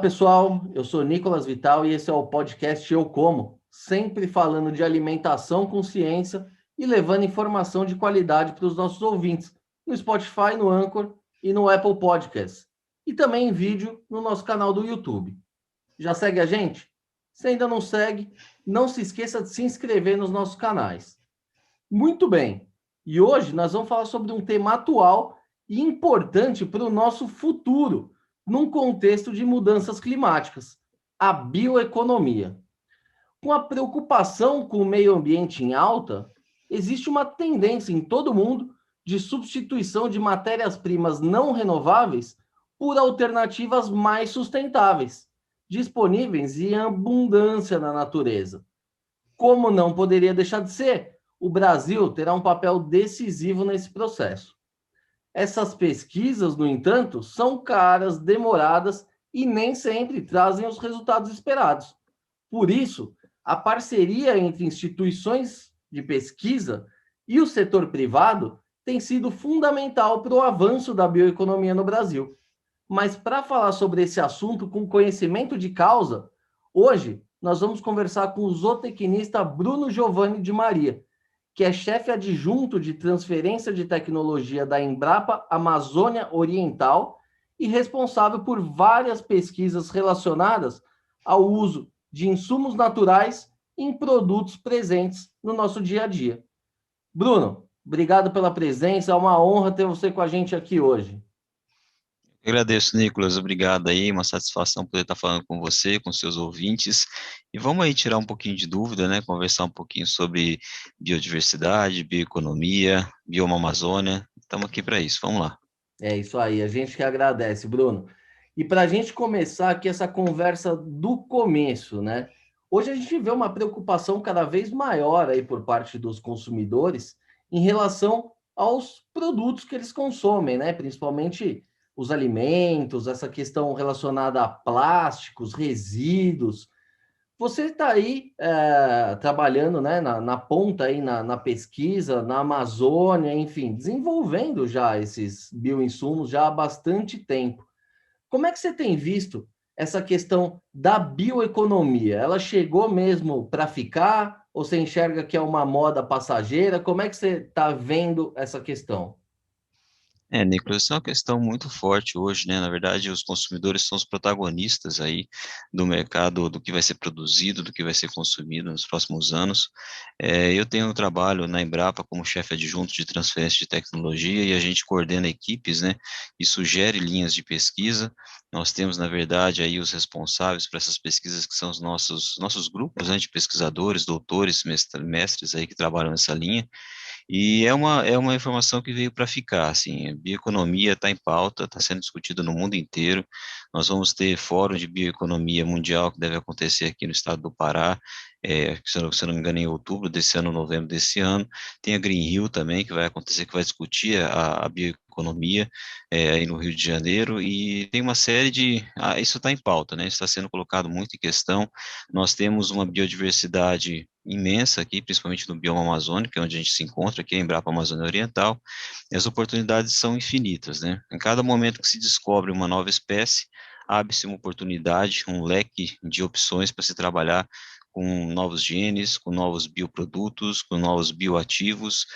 pessoal, eu sou Nicolas Vital e esse é o podcast Eu Como, sempre falando de alimentação com ciência e levando informação de qualidade para os nossos ouvintes, no Spotify, no Anchor e no Apple Podcasts, e também em vídeo no nosso canal do YouTube. Já segue a gente? Se ainda não segue, não se esqueça de se inscrever nos nossos canais. Muito bem, e hoje nós vamos falar sobre um tema atual e importante para o nosso futuro, num contexto de mudanças climáticas, a bioeconomia. Com a preocupação com o meio ambiente em alta, existe uma tendência em todo o mundo de substituição de matérias-primas não renováveis por alternativas mais sustentáveis, disponíveis em abundância na natureza. Como não poderia deixar de ser, o Brasil terá um papel decisivo nesse processo. Essas pesquisas, no entanto, são caras, demoradas e nem sempre trazem os resultados esperados. Por isso, a parceria entre instituições de pesquisa e o setor privado tem sido fundamental para o avanço da bioeconomia no Brasil. Mas para falar sobre esse assunto com conhecimento de causa, hoje nós vamos conversar com o zootecnista Bruno Giovanni de Maria, que é chefe adjunto de transferência de tecnologia da Embrapa Amazônia Oriental e responsável por várias pesquisas relacionadas ao uso de insumos naturais em produtos presentes no nosso dia a dia. Bruno, obrigado pela presença, é uma honra ter você com a gente aqui hoje. Agradeço, Nicolas, obrigado aí, uma satisfação poder estar falando com você, com seus ouvintes, e vamos aí tirar um pouquinho de dúvida, né, conversar um pouquinho sobre biodiversidade, bioeconomia, bioma Amazônia, estamos aqui para isso, vamos lá. É isso aí, a gente que agradece, Bruno. E para a gente começar aqui essa conversa do começo, né? Hoje a gente vê uma preocupação cada vez maior aí por parte dos consumidores em relação aos produtos que eles consomem, né? Principalmente os alimentos, essa questão relacionada a plásticos, resíduos. Você está aí trabalhando, né, na ponta aí na pesquisa, na Amazônia, enfim, desenvolvendo já esses bioinsumos já há bastante tempo. Como é que você tem visto essa questão da bioeconomia? Ela chegou mesmo para ficar? Ou você enxerga que é uma moda passageira? Como é que você está vendo essa questão? Nicolas, isso é uma questão muito forte hoje, né? Na verdade, os consumidores são os protagonistas aí do mercado, do que vai ser produzido, do que vai ser consumido nos próximos anos. Eu tenho um trabalho na Embrapa como chefe adjunto de transferência de tecnologia e a gente coordena equipes, né? E sugere linhas de pesquisa. Nós temos, na verdade, aí os responsáveis por essas pesquisas, que são os nossos grupos, né, de pesquisadores, doutores, mestres aí que trabalham nessa linha. E é uma informação que veio para ficar, assim, a bioeconomia está em pauta, está sendo discutida no mundo inteiro, nós vamos ter fórum de bioeconomia mundial que deve acontecer aqui no estado do Pará, se eu não me engano, em outubro desse ano, novembro desse ano, tem a Green Rio também, que vai acontecer, que vai discutir a bioeconomia, aí no Rio de Janeiro, e tem uma série isso está em pauta, né, está sendo colocado muito em questão, nós temos uma biodiversidade imensa aqui, principalmente no bioma amazônico, que é onde a gente se encontra, aqui em Embrapa Amazônia Oriental, e as oportunidades são infinitas, né? Em cada momento que se descobre uma nova espécie, abre-se uma oportunidade, um leque de opções para se trabalhar com novos genes, com novos bioprodutos, com novos bioativos,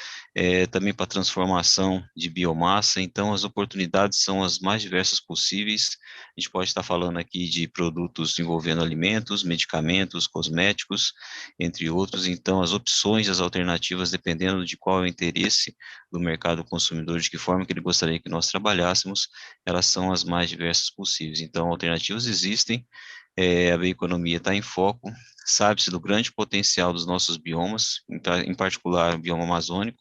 também para transformação de biomassa. Então, as oportunidades são as mais diversas possíveis. A gente pode estar falando aqui de produtos envolvendo alimentos, medicamentos, cosméticos, entre outros. Então, as opções, as alternativas, dependendo de qual é o interesse do mercado consumidor, de que forma que ele gostaria que nós trabalhássemos, elas são as mais diversas possíveis. Então, alternativas existem, a bioeconomia está em foco, sabe-se do grande potencial dos nossos biomas, em particular o bioma amazônico,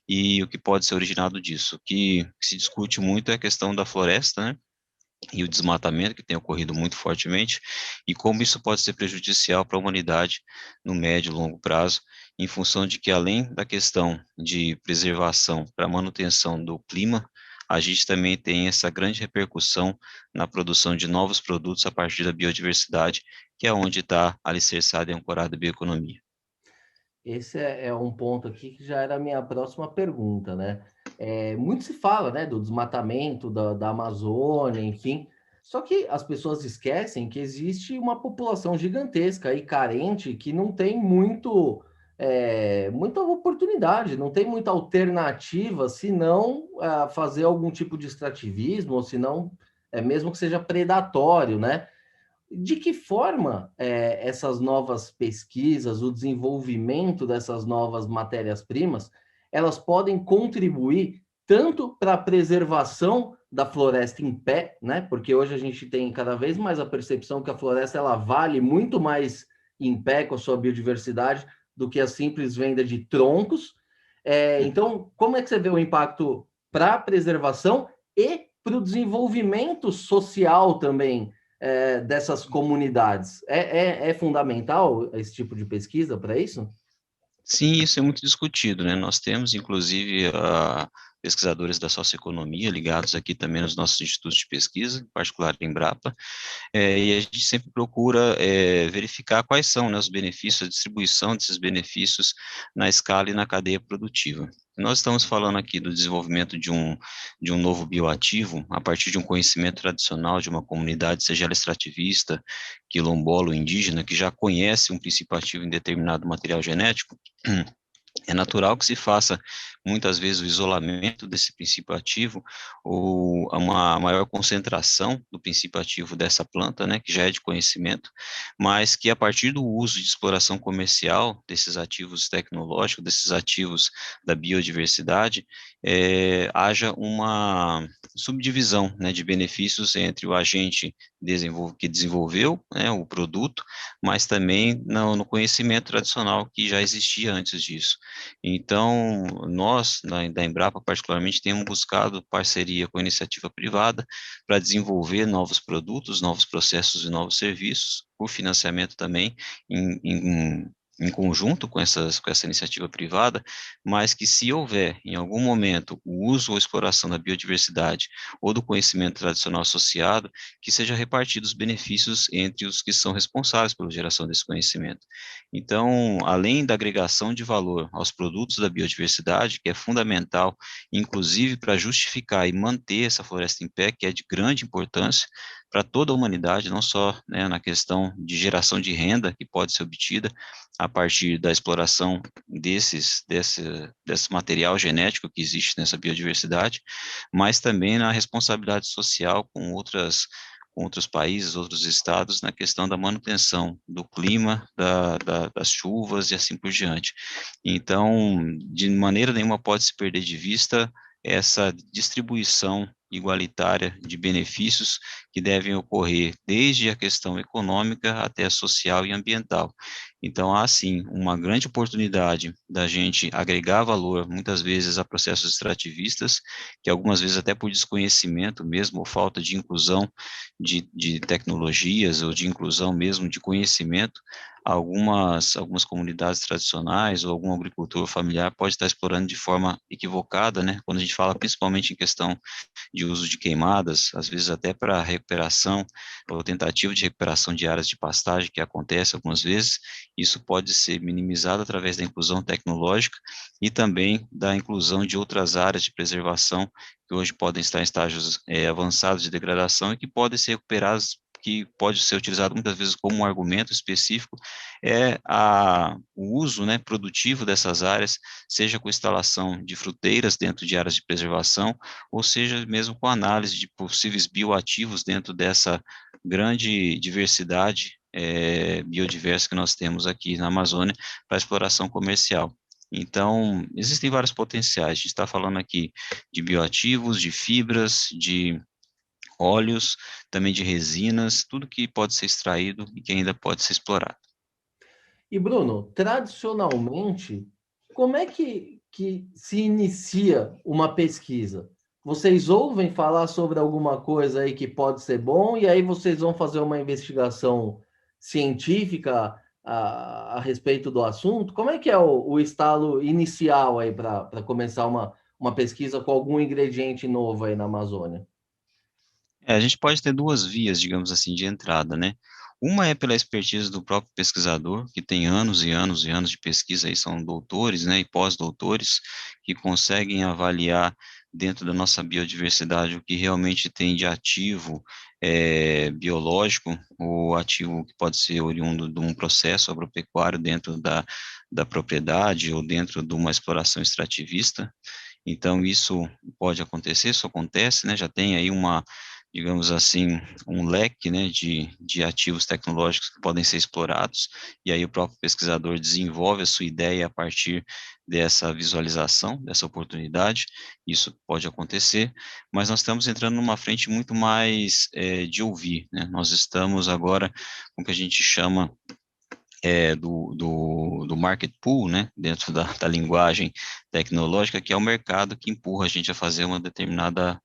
e o que pode ser originado disso. O que se discute muito é a questão da floresta, né? E o desmatamento que tem ocorrido muito fortemente, e como isso pode ser prejudicial para a humanidade no médio e longo prazo, em função de que, além da questão de preservação para manutenção do clima, a gente também tem essa grande repercussão na produção de novos produtos a partir da biodiversidade, que é onde está alicerçada e ancorada a bioeconomia. Esse é um ponto aqui que já era a minha próxima pergunta, né? Muito se fala, né, do desmatamento da Amazônia, enfim, Só que as pessoas esquecem que existe uma população gigantesca e carente que não tem muita oportunidade, não tem muita alternativa, se não fazer algum tipo de extrativismo, ou se não, mesmo que seja predatório, né? De que forma essas novas pesquisas, o desenvolvimento dessas novas matérias-primas, elas podem contribuir tanto para a preservação da floresta em pé, né? Porque hoje a gente tem cada vez mais a percepção que a floresta ela vale muito mais em pé com a sua biodiversidade do que a simples venda de troncos. Então, como é que você vê o impacto para a preservação e para o desenvolvimento social também dessas comunidades? É fundamental esse tipo de pesquisa para isso? Sim, isso é muito discutido, né? Nós temos, inclusive, pesquisadores da socioeconomia ligados aqui também nos nossos institutos de pesquisa, em particular em Embrapa, e a gente sempre procura verificar quais são, né, os benefícios, a distribuição desses benefícios na escala e na cadeia produtiva. Nós estamos falando aqui do desenvolvimento de um novo bioativo a partir de um conhecimento tradicional de uma comunidade, seja ela extrativista, quilombola, indígena, que já conhece um princípio ativo em determinado material genético. É natural que se faça, muitas vezes, o isolamento desse princípio ativo, ou uma maior concentração do princípio ativo dessa planta, né, que já é de conhecimento, mas que a partir do uso de exploração comercial desses ativos tecnológicos, desses ativos da biodiversidade, haja uma subdivisão, né, de benefícios entre o agente que desenvolveu, né, o produto, mas também no conhecimento tradicional que já existia antes disso. Então, nós, da Embrapa, particularmente, temos buscado parceria com a iniciativa privada para desenvolver novos produtos, novos processos e novos serviços, por financiamento também, em conjunto com essa iniciativa privada, mas que se houver, em algum momento, o uso ou exploração da biodiversidade ou do conhecimento tradicional associado, que seja repartido os benefícios entre os que são responsáveis pela geração desse conhecimento. Então, além da agregação de valor aos produtos da biodiversidade, que é fundamental, inclusive para justificar e manter essa floresta em pé, que é de grande importância para toda a humanidade, não só, né, na questão de geração de renda que pode ser obtida a partir da exploração desse material genético que existe nessa biodiversidade, mas também na responsabilidade social com outros países, outros estados, na questão da manutenção do clima, das chuvas e assim por diante. Então, de maneira nenhuma pode se perder de vista essa distribuição igualitária de benefícios que devem ocorrer desde a questão econômica até a social e ambiental. Então, há sim uma grande oportunidade da gente agregar valor, muitas vezes, a processos extrativistas, que algumas vezes até por desconhecimento mesmo, ou falta de inclusão de tecnologias, ou de inclusão mesmo de conhecimento, algumas comunidades tradicionais ou algum agricultor familiar pode estar explorando de forma equivocada, né? Quando a gente fala principalmente em questão de uso de queimadas, às vezes até para recuperação ou tentativa de recuperação de áreas de pastagem, que acontece algumas vezes, isso pode ser minimizado através da inclusão tecnológica e também da inclusão de outras áreas de preservação que hoje podem estar em estágios avançados de degradação e que podem ser recuperadas, que pode ser utilizado muitas vezes como um argumento específico, o uso, né, produtivo dessas áreas, seja com instalação de fruteiras dentro de áreas de preservação, ou seja mesmo com análise de possíveis bioativos dentro dessa grande diversidade biodiversa que nós temos aqui na Amazônia para exploração comercial. Então, existem vários potenciais. A gente está falando aqui de bioativos, de fibras, de óleos, também de resinas, tudo que pode ser extraído e que ainda pode ser explorado. E, Bruno, tradicionalmente, como é que se inicia uma pesquisa? Vocês ouvem falar sobre alguma coisa aí que pode ser bom, e aí vocês vão fazer uma investigação científica a respeito do assunto? Como é que é o estalo inicial aí para começar uma pesquisa com algum ingrediente novo aí na Amazônia? A gente pode ter duas vias, digamos assim, de entrada, né? Uma é pela expertise do próprio pesquisador, que tem anos e anos e anos de pesquisa, aí são doutores, né, e pós-doutores, que conseguem avaliar dentro da nossa biodiversidade, o que realmente tem de ativo biológico, ou ativo que pode ser oriundo de um processo agropecuário dentro da propriedade ou dentro de uma exploração extrativista. Então, isso pode acontecer, isso acontece, né? Já tem aí digamos assim, um leque, né, de ativos tecnológicos que podem ser explorados, e aí o próprio pesquisador desenvolve a sua ideia a partir dessa visualização, dessa oportunidade. Isso pode acontecer, mas nós estamos entrando numa frente muito mais de ouvir, né? Nós estamos agora com o que a gente chama do market pool, né, dentro da linguagem tecnológica, que é o mercado que empurra a gente a fazer uma determinada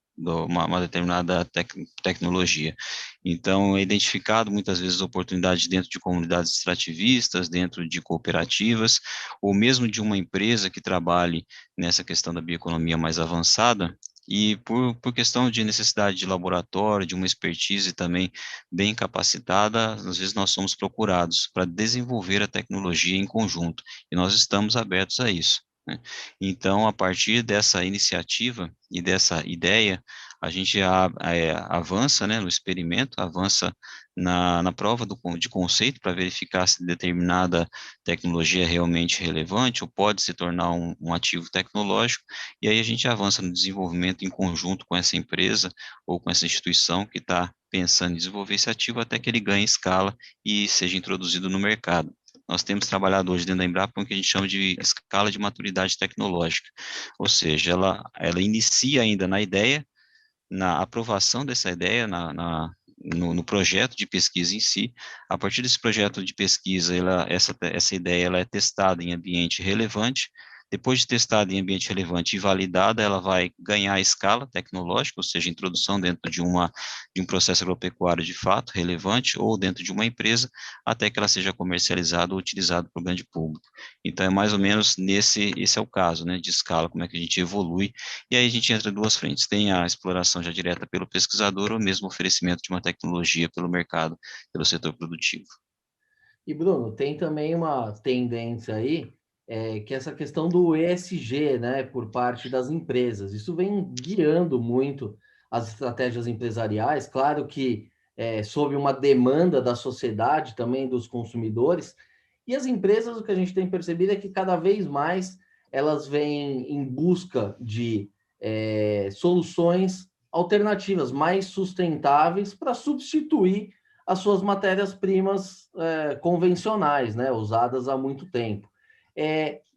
tecnologia. Então, é identificado muitas vezes oportunidades dentro de comunidades extrativistas, dentro de cooperativas, ou mesmo de uma empresa que trabalhe nessa questão da bioeconomia mais avançada, e por questão de necessidade de laboratório, de uma expertise também bem capacitada, às vezes nós somos procurados para desenvolver a tecnologia em conjunto, e nós estamos abertos a isso, né? Então, a partir dessa iniciativa e dessa ideia, a gente avança, né, no experimento, avança na prova de conceito para verificar se determinada tecnologia é realmente relevante ou pode se tornar um ativo tecnológico, e aí a gente avança no desenvolvimento em conjunto com essa empresa ou com essa instituição que está pensando em desenvolver esse ativo até que ele ganhe escala e seja introduzido no mercado. Nós temos trabalhado hoje dentro da Embrapa com o que a gente chama de escala de maturidade tecnológica, ou seja, ela inicia ainda na ideia, na aprovação dessa ideia, no projeto de pesquisa em si. A partir desse projeto de pesquisa, essa ideia ela é testada em ambiente relevante. Depois de testada em ambiente relevante e validada, ela vai ganhar escala tecnológica, ou seja, introdução dentro de um processo agropecuário de fato relevante, ou dentro de uma empresa, até que ela seja comercializada ou utilizada para o grande público. Então, é mais ou menos esse é o caso, né, de escala, como é que a gente evolui, e aí a gente entra em duas frentes: tem a exploração já direta pelo pesquisador, ou mesmo oferecimento de uma tecnologia pelo mercado, pelo setor produtivo. E, Bruno, tem também uma tendência aí, que é essa questão do ESG, né, por parte das empresas. Isso vem guiando muito as estratégias empresariais, claro que sob uma demanda da sociedade, também dos consumidores, e as empresas, o que a gente tem percebido é que cada vez mais elas vêm em busca de soluções alternativas mais sustentáveis para substituir as suas matérias-primas convencionais, né, usadas há muito tempo.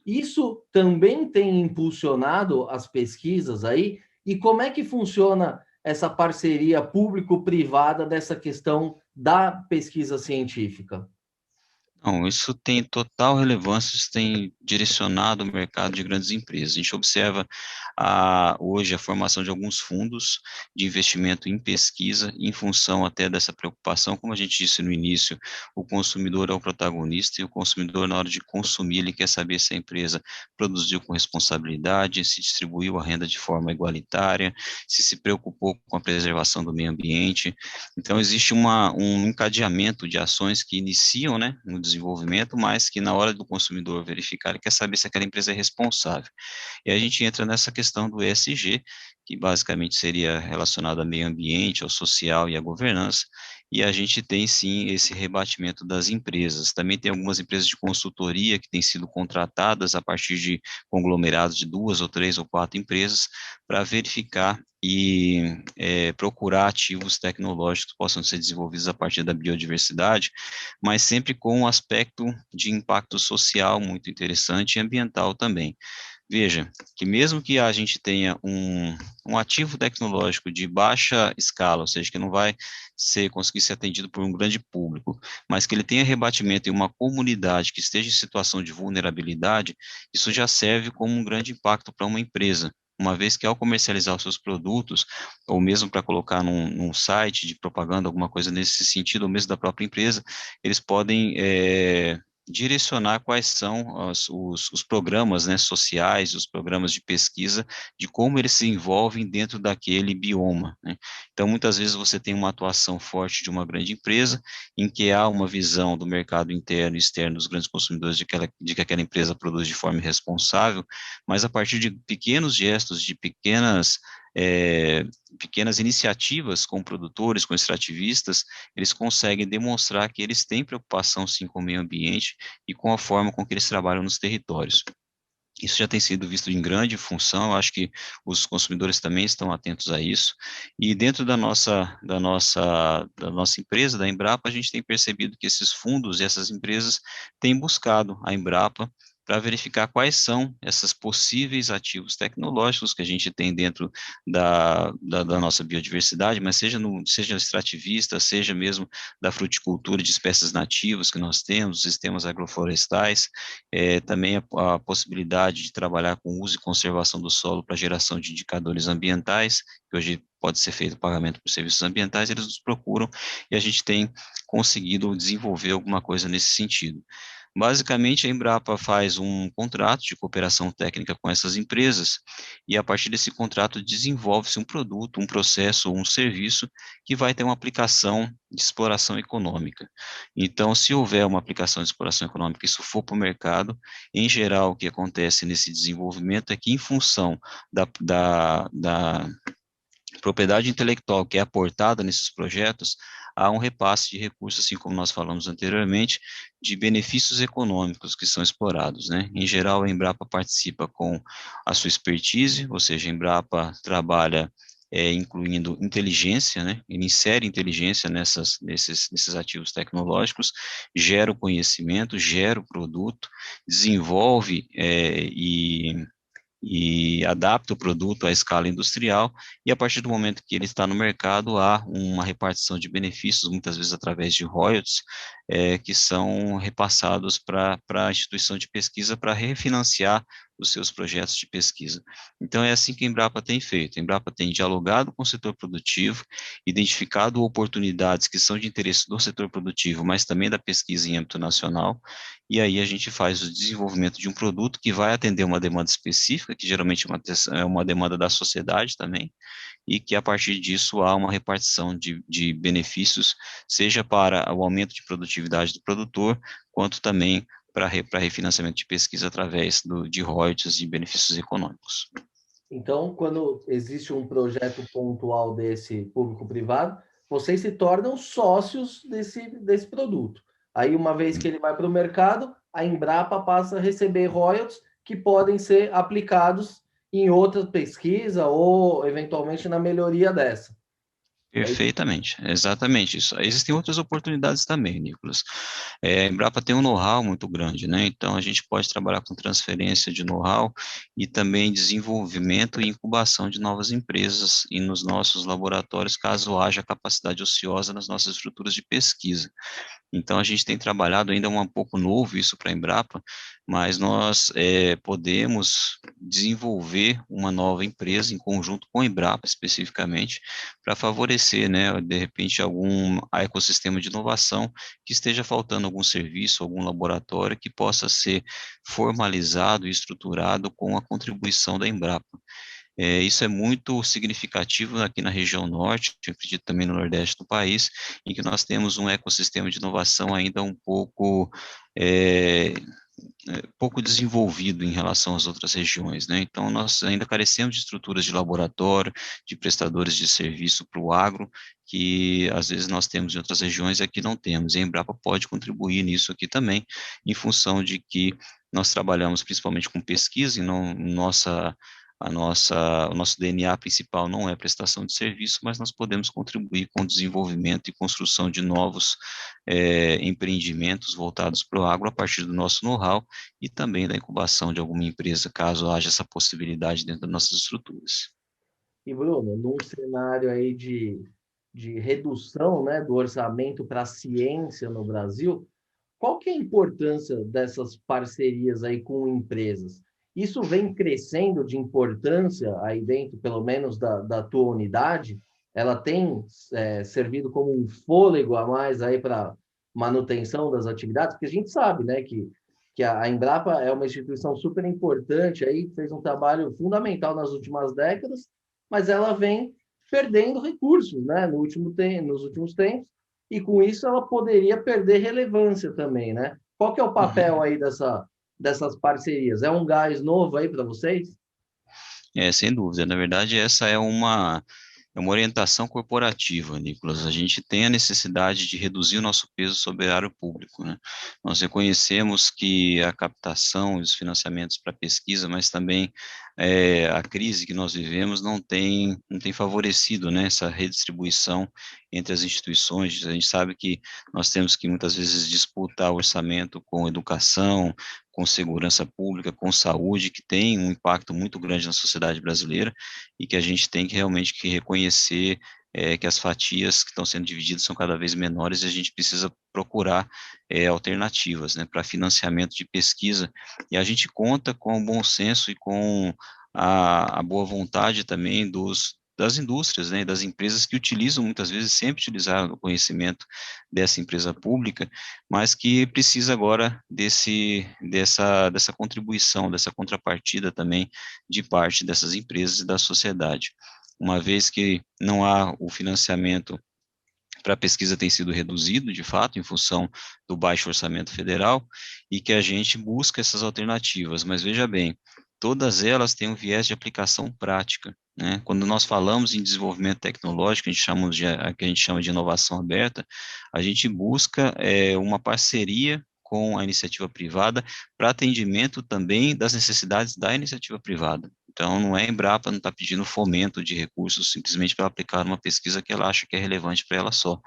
Isso também tem impulsionado as pesquisas aí, e como é que funciona essa parceria público-privada dessa questão da pesquisa científica? Não, isso tem total relevância, isso tem direcionado o mercado de grandes empresas. A gente observa hoje a formação de alguns fundos de investimento em pesquisa, em função até dessa preocupação. Como a gente disse no início, o consumidor é o protagonista, e o consumidor, na hora de consumir, ele quer saber se a empresa produziu com responsabilidade, se distribuiu a renda de forma igualitária, se preocupou com a preservação do meio ambiente. Então, existe um encadeamento de ações que iniciam, né, no desenvolvimento, mas que na hora do consumidor verificar, ele quer saber se aquela empresa é responsável. E aí a gente entra nessa questão do ESG, que basicamente seria relacionado ao meio ambiente, ao social e à governança, e a gente tem sim esse rebatimento das empresas. Também tem algumas empresas de consultoria que têm sido contratadas a partir de conglomerados de 2 ou 3 ou 4 empresas para verificar e procurar ativos tecnológicos que possam ser desenvolvidos a partir da biodiversidade, mas sempre com um aspecto de impacto social muito interessante e ambiental também. Veja, que mesmo que a gente tenha um ativo tecnológico de baixa escala, ou seja, que não vai conseguir ser atendido por um grande público, mas que ele tenha rebatimento em uma comunidade que esteja em situação de vulnerabilidade, isso já serve como um grande impacto para uma empresa, uma vez que ao comercializar os seus produtos, ou mesmo para colocar num site de propaganda, alguma coisa nesse sentido, ou mesmo da própria empresa, eles podem direcionar quais são os programas, né, sociais, os programas de pesquisa, de como eles se envolvem dentro daquele bioma, né? Então, muitas vezes você tem uma atuação forte de uma grande empresa, em que há uma visão do mercado interno e externo dos grandes consumidores de que aquela empresa produz de forma irresponsável, mas a partir de pequenos gestos, de pequenas iniciativas com produtores, com extrativistas, eles conseguem demonstrar que eles têm preocupação sim com o meio ambiente e com a forma com que eles trabalham nos territórios. Isso já tem sido visto em grande função, eu acho que os consumidores também estão atentos a isso, e dentro da nossa empresa, da Embrapa, a gente tem percebido que esses fundos e essas empresas têm buscado a Embrapa para verificar quais são esses possíveis ativos tecnológicos que a gente tem dentro da nossa biodiversidade, mas seja extrativista, seja mesmo da fruticultura de espécies nativas que nós temos, sistemas agroflorestais, também a possibilidade de trabalhar com uso e conservação do solo para geração de indicadores ambientais, que hoje pode ser feito pagamento por serviços ambientais, eles nos procuram e a gente tem conseguido desenvolver alguma coisa nesse sentido. Basicamente, a Embrapa faz um contrato de cooperação técnica com essas empresas e, a partir desse contrato, desenvolve-se um produto, um processo ou um serviço que vai ter uma aplicação de exploração econômica. Então, se houver uma aplicação de exploração econômica, isso for para o mercado, em geral, o que acontece nesse desenvolvimento é que, em função da propriedade intelectual que é aportada nesses projetos, há um repasse de recursos, assim como nós falamos anteriormente, de benefícios econômicos que são explorados, né? Em geral, a Embrapa participa com a sua expertise, ou seja, a Embrapa trabalha incluindo inteligência, né? Ele insere inteligência nesses ativos tecnológicos, gera o conhecimento, gera o produto, desenvolve e adapta o produto à escala industrial, e a partir do momento que ele está no mercado, há uma repartição de benefícios, muitas vezes através de royalties, que são repassados para a instituição de pesquisa para refinanciar os seus projetos de pesquisa. Então, é assim que a Embrapa tem feito. A Embrapa tem dialogado com o setor produtivo, identificado oportunidades que são de interesse do setor produtivo, mas também da pesquisa em âmbito nacional, e aí a gente faz o desenvolvimento de um produto que vai atender uma demanda específica, que geralmente é uma demanda da sociedade também, e que a partir disso há uma repartição de benefícios, seja para o aumento de produtividade do produtor, quanto também para refinanciamento de pesquisa através de royalties e benefícios econômicos. Então, quando existe um projeto pontual desse público-privado, vocês se tornam sócios desse produto. Aí, uma vez que ele vai para o mercado, a Embrapa passa a receber royalties que podem ser aplicados em outra pesquisa ou, eventualmente, na melhoria dessa. Perfeitamente, exatamente isso. Existem outras oportunidades também, Nicolas. A Embrapa tem um know-how muito grande, né? Então a gente pode trabalhar com transferência de know-how e também desenvolvimento e incubação de novas empresas e nos nossos laboratórios, caso haja capacidade ociosa nas nossas estruturas de pesquisa. Então, a gente tem trabalhado, ainda um pouco novo isso para a Embrapa, mas nós podemos desenvolver uma nova empresa em conjunto com a Embrapa, especificamente, para favorecer, né, de repente, algum ecossistema de inovação que esteja faltando algum serviço, algum laboratório que possa ser formalizado e estruturado com a contribuição da Embrapa. Isso é muito significativo aqui na região norte, eu acredito também no nordeste do país, em que nós temos um ecossistema de inovação ainda um é, pouco desenvolvido em relação às outras regiões, né? Então, nós ainda carecemos de estruturas de laboratório, de prestadores de serviço para o agro, que às vezes nós temos em outras regiões e aqui não temos. E a Embrapa pode contribuir nisso aqui também, em função de que nós trabalhamos principalmente com pesquisa e não o nosso DNA principal não é prestação de serviço, mas nós podemos contribuir com o desenvolvimento e construção de novos empreendimentos voltados para o agro a partir do nosso know-how e também da incubação de alguma empresa, caso haja essa possibilidade dentro das nossas estruturas. E, Bruno, num cenário aí de redução, né, do orçamento para a ciência no Brasil, qual que é a importância dessas parcerias aí com empresas? Isso vem crescendo de importância aí dentro, pelo menos da tua unidade? Ela tem servido como um fôlego a mais aí para manutenção das atividades, porque a gente sabe, né, que a Embrapa é uma instituição super importante, aí fez um trabalho fundamental nas últimas décadas, mas ela vem perdendo recursos, né, nos últimos tempos, e com isso ela poderia perder relevância também, né? Qual que é o papel Uhum. aí dessas parcerias? É um gás novo aí para vocês? Sem dúvida. Na verdade, essa é uma orientação corporativa, Nicolas. A gente tem a necessidade de reduzir o nosso peso sobre o erário público, né? Nós reconhecemos que a captação e os financiamentos para pesquisa, mas também a crise que nós vivemos não tem favorecido, né, essa redistribuição entre as instituições. A gente sabe que nós temos que muitas vezes disputar orçamento com educação, com segurança pública, com saúde, que tem um impacto muito grande na sociedade brasileira e que a gente tem que realmente que reconhecer que as fatias que estão sendo divididas são cada vez menores e a gente precisa procurar alternativas, né, para financiamento de pesquisa. E a gente conta com o bom senso e com a boa vontade também das indústrias, né, das empresas que utilizam, muitas vezes sempre utilizaram o conhecimento dessa empresa pública, mas que precisa agora dessa contribuição, dessa contrapartida também de parte dessas empresas e da sociedade. Uma vez que não há o financiamento para a pesquisa tem sido reduzido, de fato, em função do baixo orçamento federal, e que a gente busca essas alternativas. Mas veja bem, todas elas têm um viés de aplicação prática, né? Quando nós falamos em desenvolvimento tecnológico, que a gente chama de inovação aberta, a gente busca uma parceria com a iniciativa privada para atendimento também das necessidades da iniciativa privada. Então, não é a Embrapa, não está pedindo fomento de recursos simplesmente para aplicar uma pesquisa que ela acha que é relevante para ela só.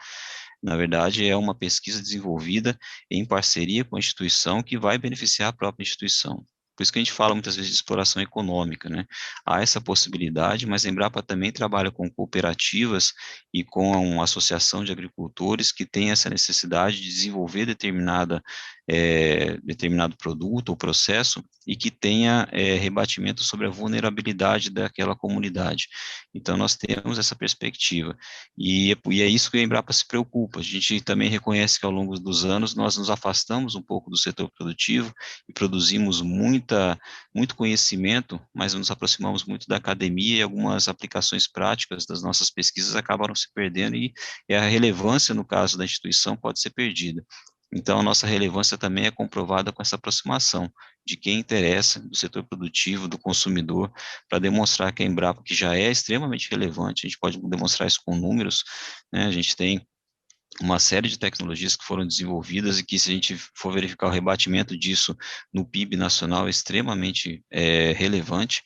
Na verdade, é uma pesquisa desenvolvida em parceria com a instituição que vai beneficiar a própria instituição. Por isso que a gente fala muitas vezes de exploração econômica, né? Há essa possibilidade, mas a Embrapa também trabalha com cooperativas e com uma associação de agricultores que tem essa necessidade de desenvolver determinado produto ou processo e que tenha rebatimento sobre a vulnerabilidade daquela comunidade. Então, nós temos essa perspectiva. E é isso que a Embrapa se preocupa. A gente também reconhece que ao longo dos anos nós nos afastamos um pouco do setor produtivo e produzimos muito conhecimento, mas nos aproximamos muito da academia e algumas aplicações práticas das nossas pesquisas acabaram se perdendo e a relevância, no caso da instituição, pode ser perdida. Então, a nossa relevância também é comprovada com essa aproximação de quem interessa, do setor produtivo, do consumidor, para demonstrar que a Embrapa, que já é extremamente relevante, a gente pode demonstrar isso com números, né? A gente tem uma série de tecnologias que foram desenvolvidas e que, se a gente for verificar o rebatimento disso no PIB nacional, é extremamente relevante,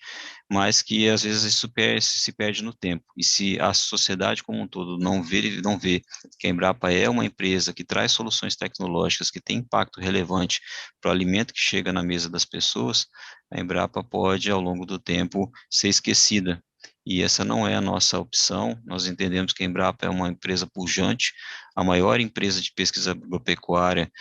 mas que às vezes isso se perde no tempo. E se a sociedade como um todo não vê que a Embrapa é uma empresa que traz soluções tecnológicas que têm impacto relevante para o alimento que chega na mesa das pessoas, a Embrapa pode, ao longo do tempo, ser esquecida. E essa não é a nossa opção. Nós entendemos que a Embrapa é uma empresa pujante, a maior empresa de pesquisa agropecuária,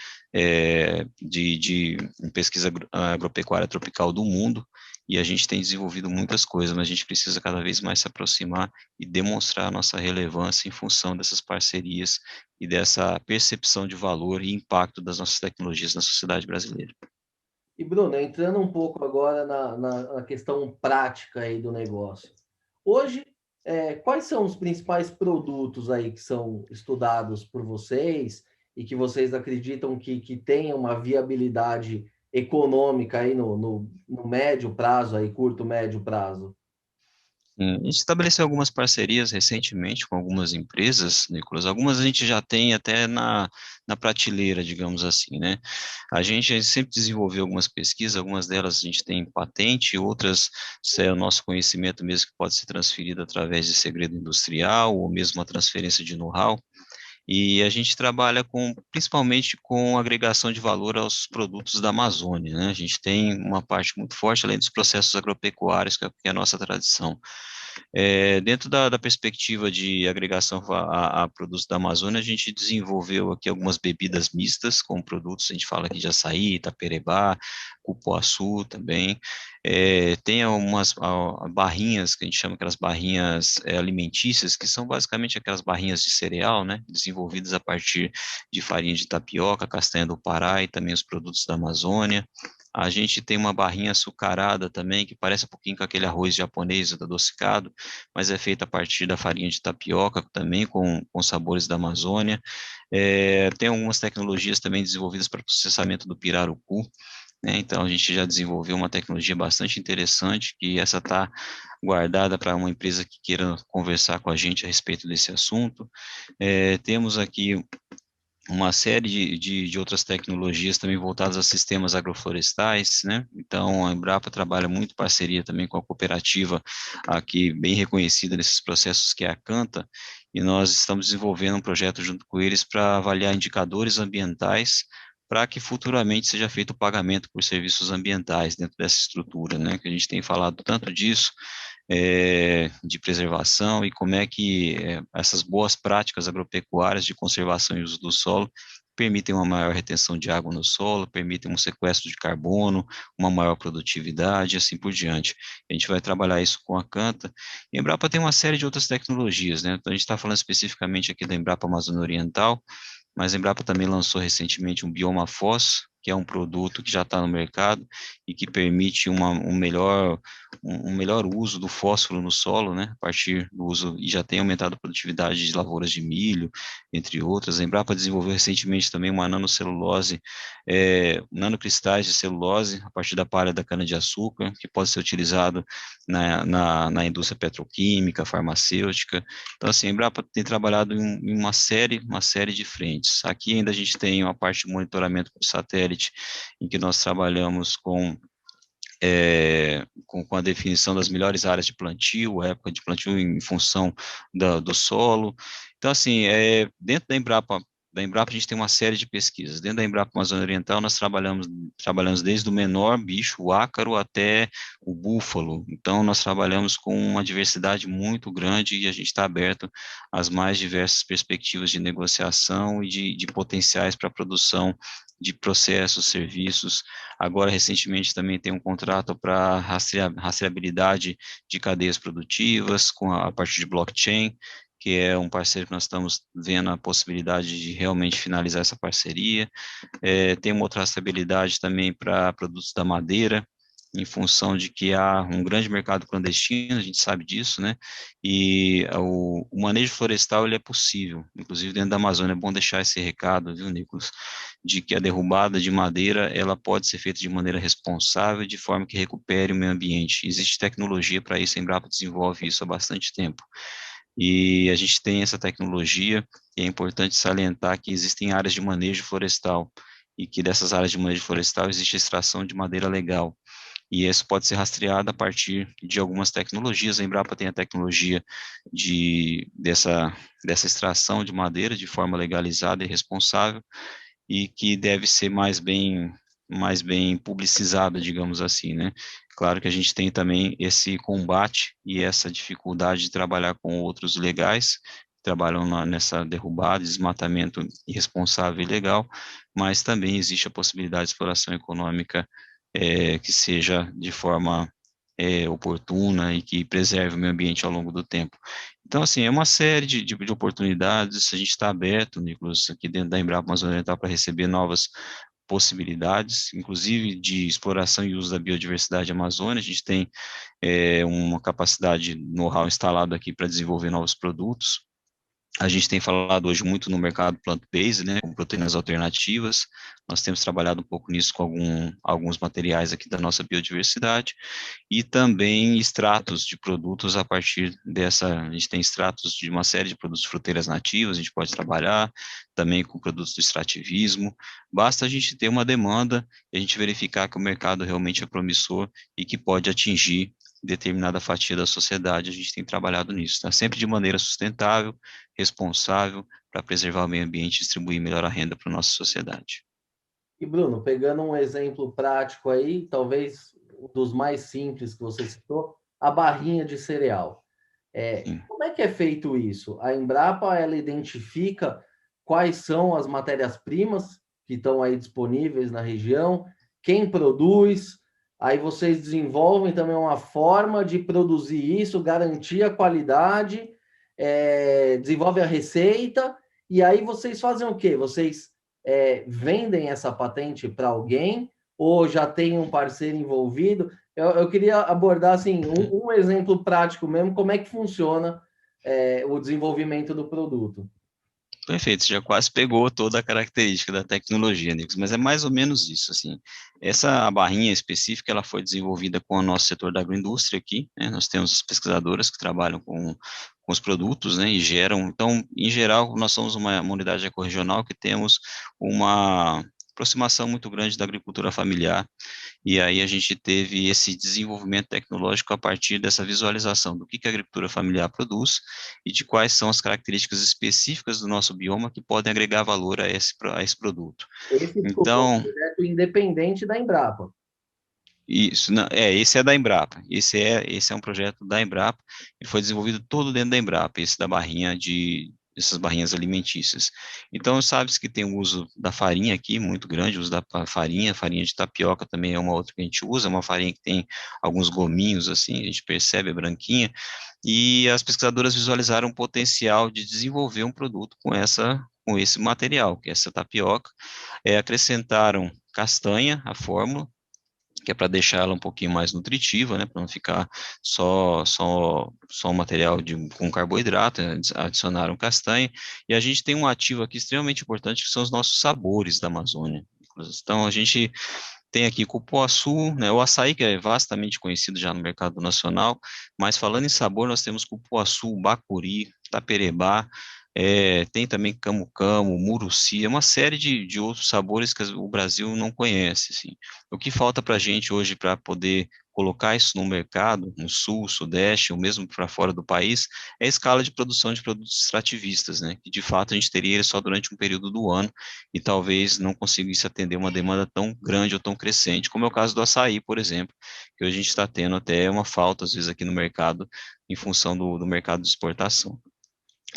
de pesquisa agropecuária tropical do mundo, e a gente tem desenvolvido muitas coisas, mas a gente precisa cada vez mais se aproximar e demonstrar a nossa relevância em função dessas parcerias e dessa percepção de valor e impacto das nossas tecnologias na sociedade brasileira. E, Bruno, entrando um pouco agora na questão prática aí do negócio. Hoje, quais são os principais produtos aí que são estudados por vocês e que vocês acreditam que tenham uma viabilidade econômica aí no médio prazo, aí, curto, médio prazo? A gente estabeleceu algumas parcerias recentemente com algumas empresas, Nicolas. Algumas a gente já tem até na prateleira, digamos assim, né? A gente sempre desenvolveu algumas pesquisas, algumas delas a gente tem patente, outras é o nosso conhecimento mesmo que pode ser transferido através de segredo industrial ou mesmo a transferência de know-how. E a gente trabalha principalmente com agregação de valor aos produtos da Amazônia, né? A gente tem uma parte muito forte, além dos processos agropecuários, que é a nossa tradição. Dentro da perspectiva de agregação a produtos da Amazônia, a gente desenvolveu aqui algumas bebidas mistas com produtos, a gente fala aqui de açaí, itaperebá, cupuaçu também. Tem algumas barrinhas, que a gente chama aquelas barrinhas alimentícias, que são basicamente aquelas barrinhas de cereal, né, desenvolvidas a partir de farinha de tapioca, castanha do Pará e também os produtos da Amazônia. A gente tem uma barrinha açucarada também, que parece um pouquinho com aquele arroz japonês adocicado, mas é feita a partir da farinha de tapioca, também com sabores da Amazônia. Tem algumas tecnologias também desenvolvidas para processamento do pirarucu, né? Então, a gente já desenvolveu uma tecnologia bastante interessante, que essa está guardada para uma empresa que queira conversar com a gente a respeito desse assunto. Temos aqui uma série de outras tecnologias também voltadas a sistemas agroflorestais, né? Então, a Embrapa trabalha muito em parceria também com a cooperativa aqui, bem reconhecida nesses processos, que é a Canta, e nós estamos desenvolvendo um projeto junto com eles para avaliar indicadores ambientais para que futuramente seja feito o pagamento por serviços ambientais dentro dessa estrutura, né? Que a gente tem falado tanto disso, de preservação e como é que essas boas práticas agropecuárias de conservação e uso do solo permitem uma maior retenção de água no solo, permitem um sequestro de carbono, uma maior produtividade e assim por diante. A gente vai trabalhar isso com a Canta. E a Embrapa tem uma série de outras tecnologias, né? Então, a gente está falando especificamente aqui da Embrapa Amazônia Oriental, mas a Embrapa também lançou recentemente um Bioma Foz, que é um produto que já está no mercado e que permite um melhor uso do fósforo no solo, né, a partir do uso, e já tem aumentado a produtividade de lavouras de milho, entre outras. A Embrapa desenvolveu recentemente também uma nanocelulose, nanocristais de celulose, a partir da palha da cana-de-açúcar, que pode ser utilizado na indústria petroquímica, farmacêutica. Então, assim, a Embrapa tem trabalhado em uma série de frentes. Aqui ainda a gente tem uma parte de monitoramento por satélite, em que nós trabalhamos com a definição das melhores áreas de plantio, a época de plantio em função do solo. Então, assim, dentro da Embrapa a gente tem uma série de pesquisas. Dentro da Embrapa Amazônia Oriental, nós trabalhamos desde o menor bicho, o ácaro, até o búfalo. Então, nós trabalhamos com uma diversidade muito grande e a gente está aberto às mais diversas perspectivas de negociação e de potenciais para a produção de processos, serviços. Agora, recentemente, também tem um contrato para rastreabilidade de cadeias produtivas a partir de blockchain, que é um parceiro que nós estamos vendo a possibilidade de realmente finalizar essa parceria. Tem uma outra rastreabilidade também para produtos da madeira, em função de que há um grande mercado clandestino, a gente sabe disso, né? E o manejo florestal, ele é possível, inclusive dentro da Amazônia. É bom deixar esse recado, viu, Nicolas, de que a derrubada de madeira, ela pode ser feita de maneira responsável, de forma que recupere o meio ambiente. Existe tecnologia para isso, a Embrapa desenvolve isso há bastante tempo. E a gente tem essa tecnologia, e é importante salientar que existem áreas de manejo florestal, e que dessas áreas de manejo florestal existe extração de madeira legal. E isso pode ser rastreado a partir de algumas tecnologias. A Embrapa tem a tecnologia dessa extração de madeira de forma legalizada e responsável, e que deve ser mais bem publicizada, digamos assim, né? Claro que a gente tem também esse combate e essa dificuldade de trabalhar com outros legais, que trabalham nessa derrubada, desmatamento irresponsável e ilegal, mas também existe a possibilidade de exploração econômica que seja de forma oportuna e que preserve o meio ambiente ao longo do tempo. Então, assim, é uma série de oportunidades. A gente está aberto, Nicolas, aqui dentro da Embrapa Amazônia Oriental, para receber novas possibilidades, inclusive de exploração e uso da biodiversidade amazônica. A gente tem uma capacidade, know-how instalado aqui para desenvolver novos produtos. A gente tem falado hoje muito no mercado plant-based, né, com proteínas alternativas. Nós temos trabalhado um pouco nisso com alguns materiais aqui da nossa biodiversidade, e também extratos de produtos a partir a gente tem extratos de uma série de produtos fruteiras nativas, a gente pode trabalhar também com produtos do extrativismo. Basta a gente ter uma demanda e a gente verificar que o mercado realmente é promissor e que pode atingir determinada fatia da sociedade. A gente tem trabalhado nisso, tá? Sempre de maneira sustentável, responsável, para preservar o meio ambiente e distribuir melhor a renda para a nossa sociedade. E, Bruno, pegando um exemplo prático aí, talvez um dos mais simples que você citou, a barrinha de cereal. sim. Como é que é feito isso? A Embrapa, ela identifica quais são as matérias-primas que estão aí disponíveis na região, quem produz, aí vocês desenvolvem também uma forma de produzir isso, garantir a qualidade, desenvolve a receita, e aí vocês fazem o quê? Vocês vendem essa patente para alguém ou já tem um parceiro envolvido? Eu queria abordar assim, um exemplo prático mesmo, como é que funciona o desenvolvimento do produto. Perfeito, você já quase pegou toda a característica da tecnologia, Nicolas, mas é mais ou menos isso, assim. Essa barrinha específica, ela foi desenvolvida com o nosso setor da agroindústria aqui, né? Nós temos as pesquisadoras que trabalham com os produtos, né, e geram. Então, em geral, nós somos uma unidade ecorregional que temos uma aproximação muito grande da agricultura familiar, e aí a gente teve esse desenvolvimento tecnológico a partir dessa visualização do que a agricultura familiar produz e de quais são as características específicas do nosso bioma que podem agregar valor a esse produto. Esse, desculpa, é um Então, projeto independente da Embrapa. isso, esse é da Embrapa, esse é um projeto da Embrapa, ele foi desenvolvido todo dentro da Embrapa, esse da barrinha essas barrinhas alimentícias. Então, sabe-se que tem o uso da farinha aqui, muito grande, o uso da farinha de tapioca também é uma outra que a gente usa, uma farinha que tem alguns gominhos, assim, a gente percebe, é branquinha, e as pesquisadoras visualizaram o potencial de desenvolver um produto com esse material, que é essa tapioca, acrescentaram castanha à fórmula, que é para deixar ela um pouquinho mais nutritiva, né, para não ficar só um material com carboidrato, né, adicionaram castanha, e a gente tem um ativo aqui extremamente importante, que são os nossos sabores da Amazônia. Então, a gente tem aqui cupuaçu, né, o açaí, que é vastamente conhecido já no mercado nacional, mas falando em sabor, nós temos cupuaçu, bacuri, taperebá, tem também camu-camu, muruci, é uma série de outros sabores que o Brasil não conhece, assim. O que falta para a gente hoje para poder colocar isso no mercado, no sul, sudeste, ou mesmo para fora do país, é a escala de produção de produtos extrativistas, né, que de fato a gente teria ele só durante um período do ano, e talvez não conseguisse atender uma demanda tão grande ou tão crescente, como é o caso do açaí, por exemplo, que hoje a gente está tendo até uma falta, às vezes, aqui no mercado, em função do mercado de exportação,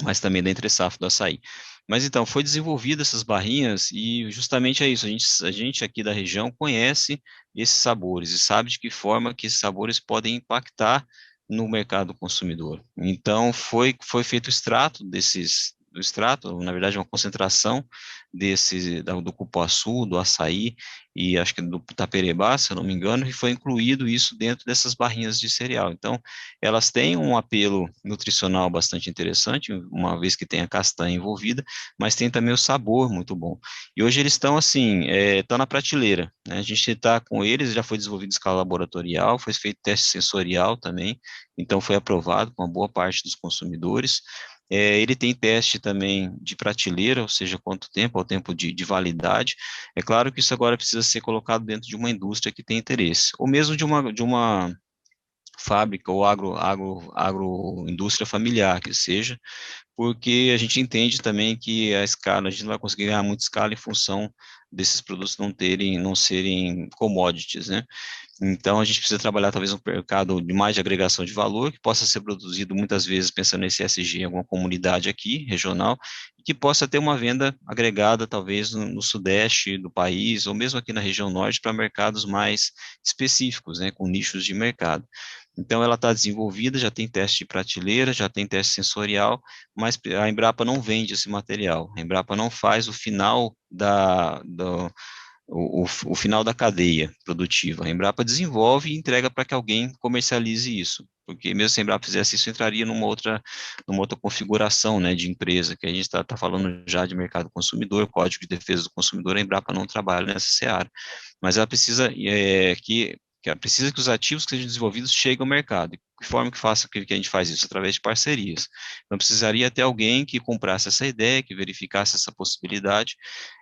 mas também da entre-safra do açaí. Mas então, foi desenvolvida essas barrinhas e justamente é isso, a gente aqui da região conhece esses sabores e sabe de que forma que esses sabores podem impactar no mercado consumidor. Então, foi feito o extrato do extrato, na verdade, uma concentração do cupuaçu, do açaí e acho que do taperebá, se eu não me engano, e foi incluído isso dentro dessas barrinhas de cereal. Então, elas têm um apelo nutricional bastante interessante, uma vez que tem a castanha envolvida, mas tem também o sabor muito bom. E hoje eles estão assim, estão na prateleira, né? A gente está com eles, já foi desenvolvido em escala laboratorial, foi feito teste sensorial também, então foi aprovado com uma boa parte dos consumidores. Ele tem teste também de prateleira, ou seja, quanto tempo, é o tempo de validade. É claro que isso agora precisa ser colocado dentro de uma indústria que tem interesse, ou mesmo de uma fábrica ou agroindústria familiar, que seja, porque a gente entende também que a escala, a gente não vai conseguir ganhar muita escala em função desses produtos não serem commodities, né? Então, a gente precisa trabalhar talvez um mercado de mais de agregação de valor, que possa ser produzido muitas vezes pensando nesse ESG em alguma comunidade aqui, regional, e que possa ter uma venda agregada talvez no sudeste do país, ou mesmo aqui na região norte, para mercados mais específicos, né, com nichos de mercado. Então, ela está desenvolvida, já tem teste de prateleira, já tem teste sensorial, mas a Embrapa não vende esse material. A Embrapa não faz o final o final da cadeia produtiva. A Embrapa desenvolve e entrega para que alguém comercialize isso, porque mesmo se a Embrapa fizesse isso, entraria numa outra configuração, né, de empresa, que a gente está falando já de mercado consumidor, Código de Defesa do Consumidor, a Embrapa não trabalha nessa seara, mas ela precisa que ela precisa que os ativos que sejam desenvolvidos cheguem ao mercado. E que forma que faça que a gente faz isso? Através de parcerias. Então, precisaria ter alguém que comprasse essa ideia, que verificasse essa possibilidade,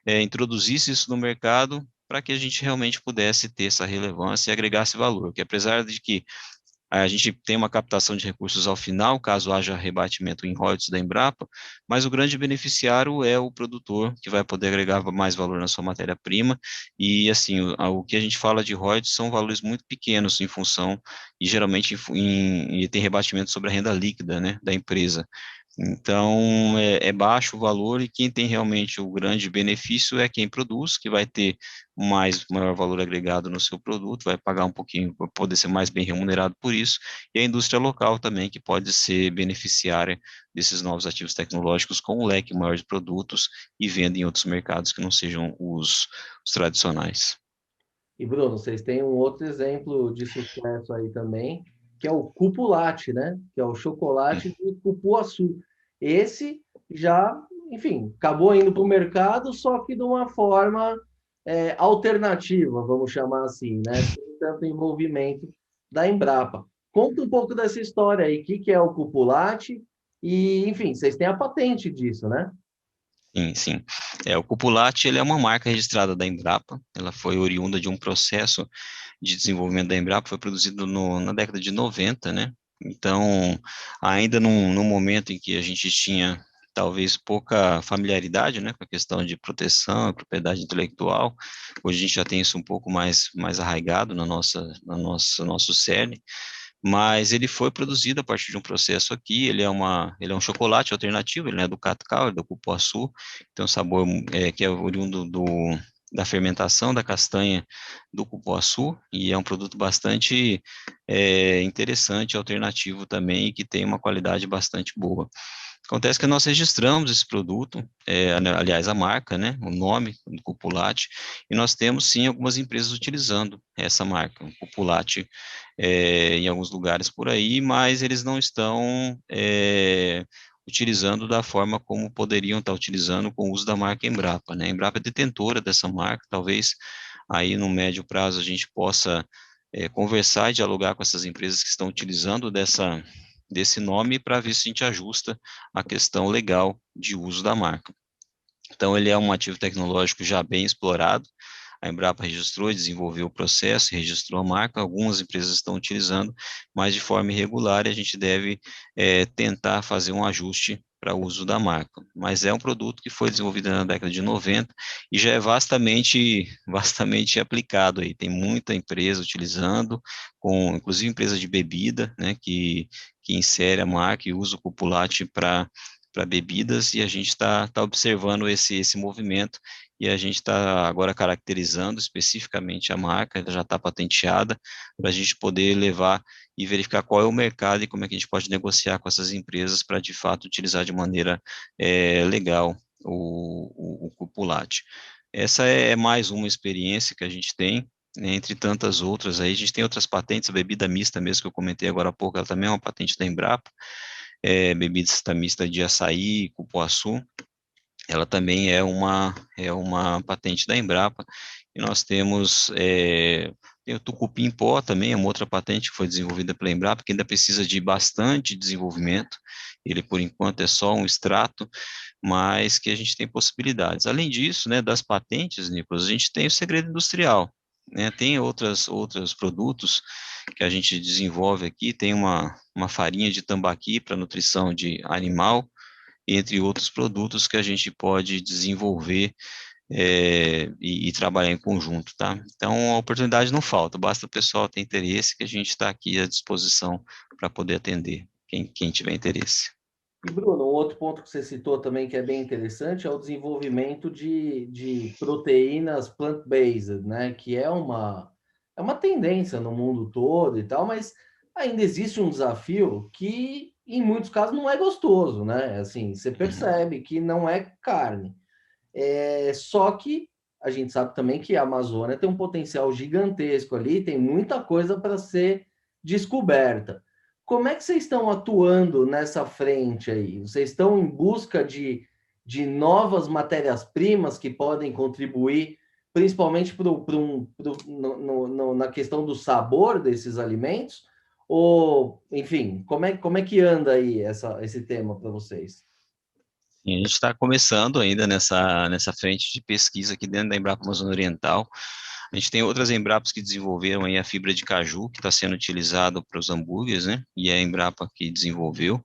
introduzisse isso no mercado para que a gente realmente pudesse ter essa relevância e agregasse valor, que apesar de que A gente tem uma captação de recursos ao final, caso haja rebatimento em royalties da Embrapa, mas o grande beneficiário é o produtor, que vai poder agregar mais valor na sua matéria-prima, e assim, o que a gente fala de royalties são valores muito pequenos em função, e geralmente e tem rebatimento sobre a renda líquida, né, da empresa. Então, é baixo o valor e quem tem realmente o grande benefício é quem produz, que vai ter maior valor agregado no seu produto, vai pagar um pouquinho, vai poder ser mais bem remunerado por isso, e a indústria local também, que pode ser beneficiária desses novos ativos tecnológicos com um leque maior de produtos e venda em outros mercados que não sejam os tradicionais. E, Bruno, vocês têm um outro exemplo de sucesso aí também, que é o Cupulate, né? Que é o chocolate de cupuaçu. Esse já, enfim, acabou indo para o mercado, só que de uma forma alternativa, vamos chamar assim, né? Sem tanto envolvimento da Embrapa. Conta um pouco dessa história aí, o que que é o Cupulate? E, enfim, vocês têm a patente disso, né? Sim, sim. O Cupulate, ele é uma marca registrada da Embrapa, ela foi oriunda de um processo de desenvolvimento da Embrapa, foi produzido na década de 90, né? Então, ainda num momento em que a gente tinha talvez pouca familiaridade, né, com a questão de proteção, propriedade intelectual, hoje a gente já tem isso um pouco mais arraigado nosso cerne, mas ele foi produzido a partir de um processo aqui, ele é um chocolate alternativo, ele não é do cacau, ele é do cupuaçu, tem um sabor que é oriundo da fermentação da castanha do cupuaçu, e é um produto bastante interessante, alternativo também, e que tem uma qualidade bastante boa. Acontece que nós registramos esse produto, aliás, a marca, né, o nome do Cupulate, e nós temos sim algumas empresas utilizando essa marca, o Cupulate, em alguns lugares por aí, mas eles não estão utilizando da forma como poderiam estar utilizando com o uso da marca Embrapa, né? A Embrapa é detentora dessa marca, talvez aí no médio prazo a gente possa conversar e dialogar com essas empresas que estão utilizando desse nome para ver se a gente ajusta a questão legal de uso da marca. Então, ele é um ativo tecnológico já bem explorado. A Embrapa registrou e desenvolveu o processo, registrou a marca. Algumas empresas estão utilizando, mas de forma irregular, e a gente deve tentar fazer um ajuste para o uso da marca. Mas é um produto que foi desenvolvido na década de 90 e já é vastamente aplicado aí. Tem muita empresa utilizando, inclusive empresa de bebida, né, que insere a marca e usa o Cupulate para bebidas, e a gente está observando esse movimento, e a gente está agora caracterizando especificamente a marca, ela já está patenteada, para a gente poder levar e verificar qual é o mercado e como é que a gente pode negociar com essas empresas para, de fato, utilizar de maneira legal o Cupulate. Essa é mais uma experiência que a gente tem, né, entre tantas outras aí. A gente tem outras patentes, a bebida mista mesmo que eu comentei agora há pouco, ela também é uma patente da Embrapa, bebida mista de açaí, cupuaçu, ela também é uma patente da Embrapa, e nós temos, tem o tucupim em pó também, é uma outra patente que foi desenvolvida pela Embrapa, que ainda precisa de bastante desenvolvimento, ele por enquanto é só um extrato, mas que a gente tem possibilidades. Além disso, né, das patentes, Nicolas, a gente tem o segredo industrial, né, tem outros produtos que a gente desenvolve aqui, tem uma farinha de tambaqui para nutrição de animal, entre outros produtos que a gente pode desenvolver e trabalhar em conjunto, tá? Então, a oportunidade não falta, basta o pessoal ter interesse, que a gente está aqui à disposição para poder atender quem tiver interesse. E, Bruno, um outro ponto que você citou também que é bem interessante é o desenvolvimento de proteínas plant-based, né? Que é uma tendência no mundo todo e tal, mas ainda existe um desafio que, em muitos casos, não é gostoso, né? Assim, você Uhum. percebe que não é carne. Só que a gente sabe também que a Amazônia tem um potencial gigantesco ali, tem muita coisa para ser descoberta. Como é que vocês estão atuando nessa frente aí? Vocês estão em busca de novas matérias-primas que podem contribuir, principalmente na questão do sabor desses alimentos? Ou, enfim, como é que anda aí esse tema para vocês? E a gente está começando ainda nessa frente de pesquisa aqui dentro da Embrapa Amazônia Oriental. A gente tem outras Embrapas que desenvolveram aí a fibra de caju, que está sendo utilizada para os hambúrgueres, né? E é a Embrapa que desenvolveu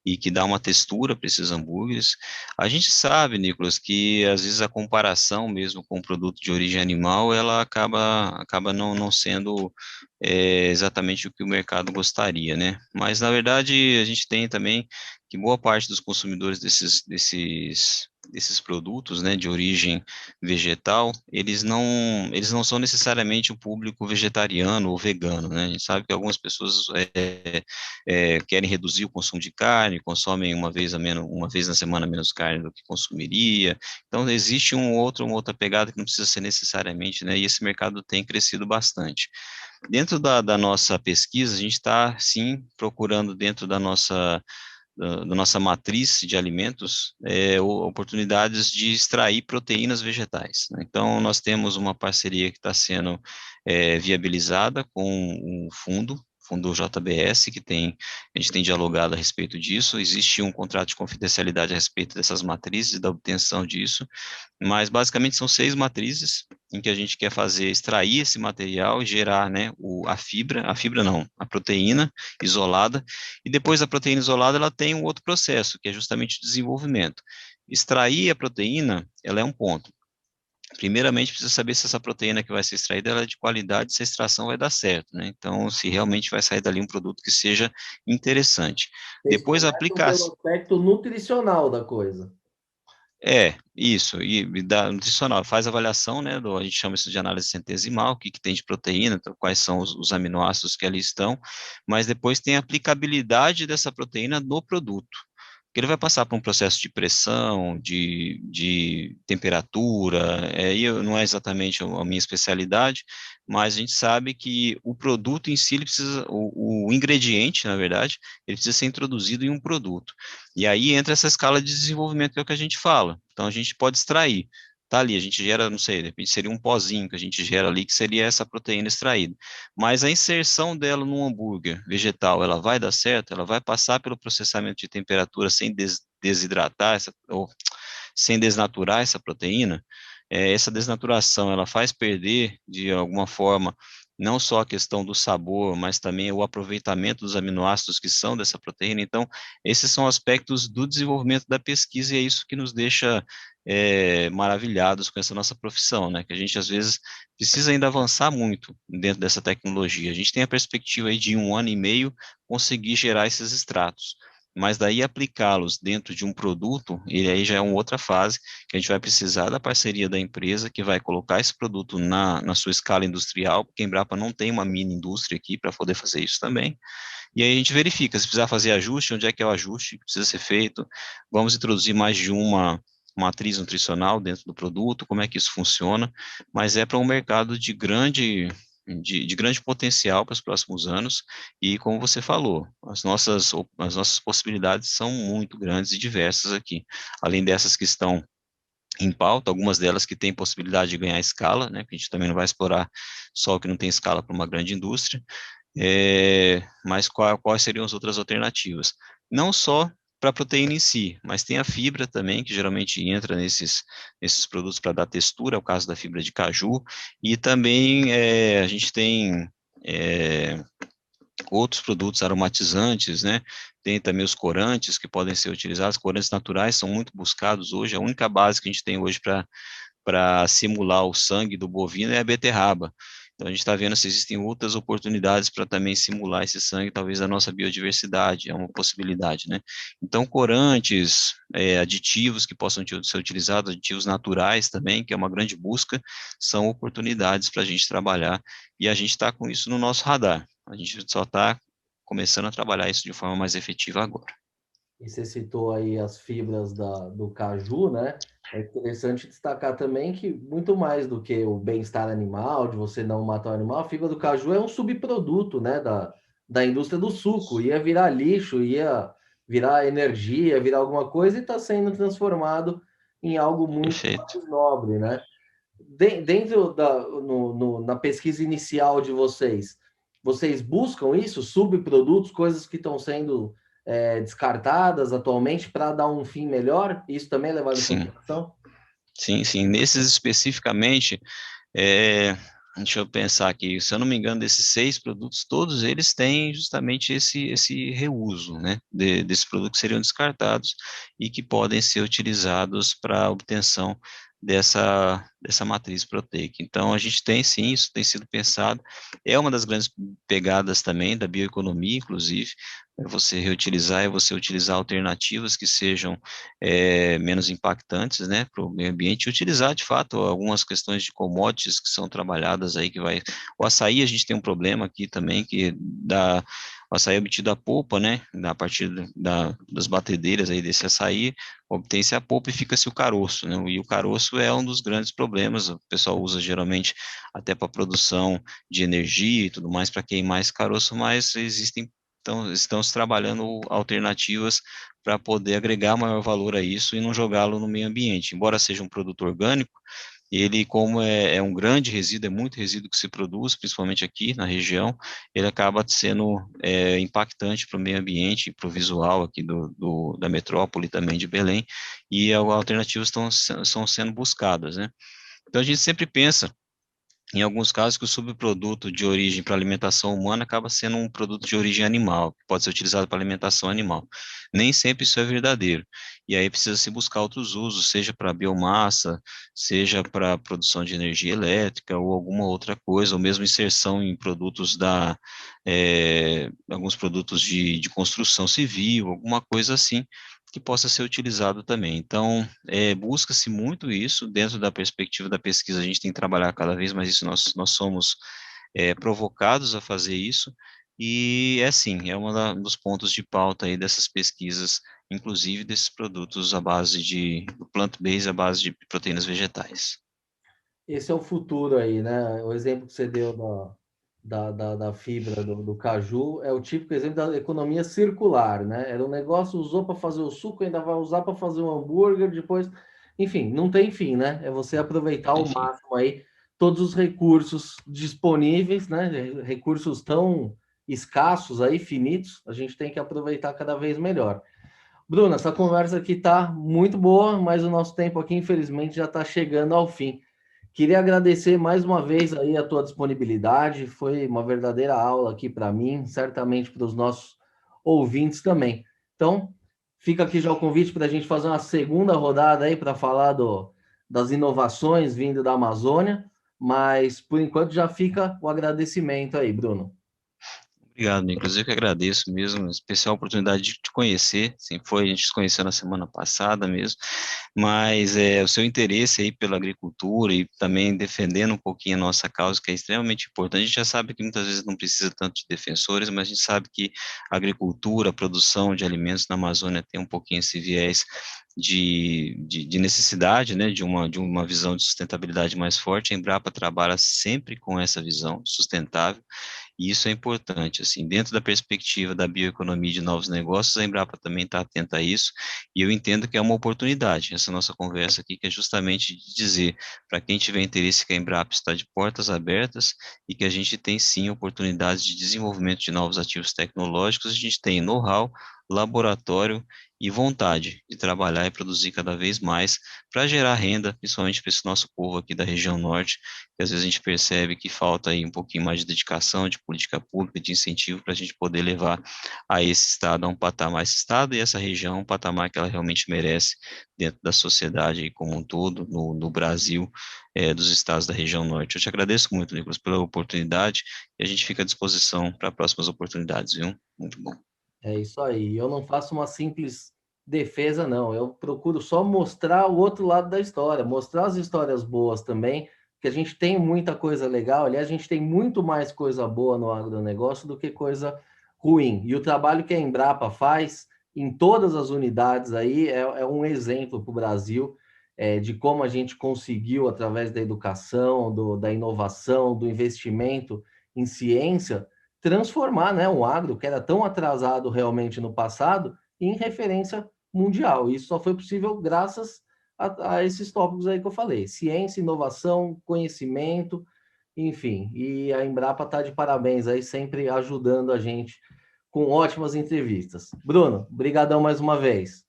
e que dá uma textura para esses hambúrgueres. A gente sabe, Nicolas, que às vezes a comparação mesmo com o produto de origem animal, ela acaba não sendo exatamente o que o mercado gostaria, né? Mas, na verdade, a gente tem também que boa parte dos consumidores desses produtos, né, de origem vegetal, eles não são necessariamente o público vegetariano ou vegano, né? A gente sabe que algumas pessoas querem reduzir o consumo de carne, consomem uma vez na semana menos carne do que consumiria. Então, existe uma outra pegada que não precisa ser necessariamente, né? E esse mercado tem crescido bastante. Dentro da nossa pesquisa, a gente está, sim, procurando dentro da nossa matriz de alimentos, oportunidades de extrair proteínas vegetais, né? Então, nós temos uma parceria que está sendo viabilizada com o fundo JBS, a gente tem dialogado a respeito disso. Existe um contrato de confidencialidade a respeito dessas matrizes e da obtenção disso, mas basicamente são 6 matrizes em que a gente quer extrair esse material e gerar, né, a fibra não, a proteína isolada, e depois a proteína isolada ela tem um outro processo, que é justamente o desenvolvimento. Extrair a proteína, ela é um ponto. Primeiramente, precisa saber se essa proteína que vai ser extraída ela é de qualidade, se a extração vai dar certo, né? Então, se realmente vai sair dali um produto que seja interessante. Vocês Depois, começam aplicar. pelo aspecto nutricional da coisa. Isso, e da nutricional, faz avaliação, né, a gente chama isso de análise centesimal, o que, que tem de proteína, então, quais são os aminoácidos que ali estão, mas depois tem a aplicabilidade dessa proteína no produto, porque ele vai passar por um processo de pressão, de temperatura, não é exatamente a minha especialidade, mas a gente sabe que o produto em si, ele precisa, o ingrediente, na verdade, ele precisa ser introduzido em um produto. E aí entra essa escala de desenvolvimento que é o que a gente fala. Então a gente pode extrair. Tá ali, a gente gera, não sei, de repente seria um pozinho que a gente gera ali, que seria essa proteína extraída. Mas a inserção dela num hambúrguer vegetal, ela vai dar certo? Ela vai passar pelo processamento de temperatura sem desidratar, ou sem desnaturar essa proteína? Essa desnaturação, ela faz perder, de alguma forma, não só a questão do sabor, mas também o aproveitamento dos aminoácidos que são dessa proteína. Então, esses são aspectos do desenvolvimento da pesquisa e é isso que nos deixa maravilhados com essa nossa profissão, né? Que a gente, às vezes, precisa ainda avançar muito dentro dessa tecnologia. A gente tem a perspectiva aí de 1 ano e meio conseguir gerar esses extratos, mas daí aplicá-los dentro de um produto, ele aí já é uma outra fase, que a gente vai precisar da parceria da empresa que vai colocar esse produto na sua escala industrial, porque a Embrapa não tem uma mini indústria aqui para poder fazer isso também. E aí a gente verifica se precisar fazer ajuste, onde é que é o ajuste que precisa ser feito. Vamos introduzir mais de uma matriz nutricional dentro do produto, como é que isso funciona, mas é para um mercado de grande potencial para os próximos anos, e como você falou, as nossas possibilidades são muito grandes e diversas aqui, além dessas que estão em pauta, algumas delas que têm possibilidade de ganhar escala, né, que a gente também não vai explorar só o que não tem escala para uma grande indústria, mas quais seriam as outras alternativas? Não só para a proteína em si, mas tem a fibra também, que geralmente entra nesses produtos para dar textura, é o caso da fibra de caju, e também a gente tem outros produtos aromatizantes, né? Tem também os corantes que podem ser utilizados, corantes naturais são muito buscados hoje, a única base que a gente tem hoje para simular o sangue do bovino é a beterraba. Então, a gente está vendo se existem outras oportunidades para também simular esse sangue, talvez a nossa biodiversidade, é uma possibilidade, né? Então, corantes, aditivos que possam ser utilizados, aditivos naturais também, que é uma grande busca, são oportunidades para a gente trabalhar, e a gente está com isso no nosso radar. A gente só está começando a trabalhar isso de forma mais efetiva agora. E você citou aí as fibras do caju, né? É interessante destacar também que muito mais do que o bem-estar animal, de você não matar o animal, a fibra do caju é um subproduto, né, da indústria do suco. Ia virar lixo, ia virar energia, virar alguma coisa e está sendo transformado em algo muito Perfeito. mais nobre, né? Dentro na pesquisa inicial de vocês, vocês buscam isso, subprodutos, coisas que estão sendo descartadas atualmente para dar um fim melhor? Isso também é levado em Sim, consideração? sim, sim. Nesses especificamente, é, deixa eu pensar aqui, se eu não me engano, desses 6 produtos, todos eles têm justamente esse reuso, né, desses produtos que seriam descartados e que podem ser utilizados para a obtenção dessa matriz proteica. Então, a gente tem sim, isso tem sido pensado, é uma das grandes pegadas também da bioeconomia, inclusive, é você reutilizar, é você utilizar alternativas que sejam menos impactantes, né, para o meio ambiente, e utilizar, de fato, algumas questões de commodities que são trabalhadas aí, que vai... O açaí, a gente tem um problema aqui também, o açaí é obtido a polpa, né, a partir das batedeiras aí desse açaí, obtém-se a polpa e fica-se o caroço, né, e o caroço é um dos grandes problemas, o pessoal usa geralmente até para produção de energia e tudo mais, para queimar esse caroço, mas existem... Então, estamos trabalhando alternativas para poder agregar maior valor a isso e não jogá-lo no meio ambiente. Embora seja um produto orgânico, ele, como é um grande resíduo, é muito resíduo que se produz, principalmente aqui na região, ele acaba sendo impactante para o meio ambiente, para o visual aqui da metrópole também de Belém, e alternativas estão sendo buscadas, né? Então a gente sempre pensa em alguns casos, que o subproduto de origem para alimentação humana acaba sendo um produto de origem animal, que pode ser utilizado para alimentação animal. Nem sempre isso é verdadeiro. E aí precisa se buscar outros usos, seja para biomassa, seja para produção de energia elétrica ou alguma outra coisa, ou mesmo inserção em produtos alguns produtos de construção civil, alguma coisa assim, que possa ser utilizado também. Então, busca-se muito isso dentro da perspectiva da pesquisa, a gente tem que trabalhar cada vez mais isso, nós somos provocados a fazer isso, e é sim, é um dos pontos de pauta aí dessas pesquisas, inclusive desses produtos à base do plant-based, à base de proteínas vegetais. Esse é o futuro aí, né? O exemplo que você deu da fibra do caju é o típico exemplo da economia circular, né? Era um negócio, usou para fazer o suco, ainda vai usar para fazer um hambúrguer, depois... Enfim, não tem fim, né? É você aproveitar ao Enfim, máximo aí todos os recursos disponíveis, né? Recursos tão escassos aí, finitos, a gente tem que aproveitar cada vez melhor. Bruna, essa conversa aqui tá muito boa, mas o nosso tempo aqui, infelizmente, já está chegando ao fim. Queria agradecer mais uma vez aí a tua disponibilidade, foi uma verdadeira aula aqui para mim, certamente para os nossos ouvintes também. Então, fica aqui já o convite para a gente fazer uma segunda rodada aí para falar das inovações vindo da Amazônia, mas por enquanto já fica o agradecimento aí, Bruno. obrigado, Nicolas. Eu que agradeço mesmo, especial oportunidade de te conhecer. Sim, a gente se conheceu na semana passada mesmo, mas o seu interesse aí pela agricultura e também defendendo um pouquinho a nossa causa, que é extremamente importante. A gente já sabe que muitas vezes não precisa tanto de defensores, mas a gente sabe que a agricultura, a produção de alimentos na Amazônia tem um pouquinho esse viés de necessidade, né, de uma visão de sustentabilidade mais forte. A Embrapa trabalha sempre com essa visão sustentável, e isso é importante, assim, dentro da perspectiva da bioeconomia e de novos negócios, a Embrapa também está atenta a isso, e eu entendo que é uma oportunidade, essa nossa conversa aqui, que é justamente de dizer, para quem tiver interesse, que a Embrapa está de portas abertas, e que a gente tem sim oportunidades de desenvolvimento de novos ativos tecnológicos, a gente tem know-how, laboratório e vontade de trabalhar e produzir cada vez mais para gerar renda, principalmente para esse nosso povo aqui da região norte, que às vezes a gente percebe que falta aí um pouquinho mais de dedicação, de política pública, de incentivo para a gente poder levar a esse estado a um patamar, esse estado e essa região, um patamar que ela realmente merece dentro da sociedade aí como um todo, no Brasil, dos estados da região norte. Eu te agradeço muito, Nicolas, pela oportunidade, e a gente fica à disposição para próximas oportunidades, viu? Muito bom. É isso aí. Eu não faço uma simples defesa, não. Eu procuro só mostrar o outro lado da história, mostrar as histórias boas também, que a gente tem muita coisa legal. Aliás, a gente tem muito mais coisa boa no agronegócio do que coisa ruim. E o trabalho que a Embrapa faz em todas as unidades aí é um exemplo para o Brasil, de como a gente conseguiu, através da educação, da inovação, do investimento em ciência, transformar, né, um agro que era tão atrasado realmente no passado em referência mundial. Isso só foi possível graças a esses tópicos aí que eu falei: ciência, inovação, conhecimento, enfim. E a Embrapa está de parabéns aí, sempre ajudando a gente com ótimas entrevistas. Bruno, brigadão mais uma vez.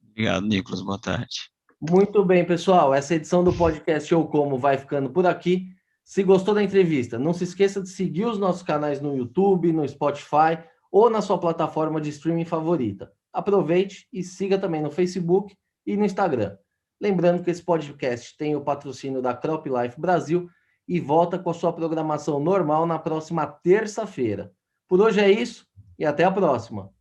Obrigado, Nicolas. Boa tarde. Muito bem, pessoal. Essa edição do podcast Eu Como vai ficando por aqui. Se gostou da entrevista, não se esqueça de seguir os nossos canais no YouTube, no Spotify ou na sua plataforma de streaming favorita. Aproveite e siga também no Facebook e no Instagram. Lembrando que esse podcast tem o patrocínio da Crop Life Brasil e volta com a sua programação normal na próxima terça-feira. Por hoje é isso e até a próxima.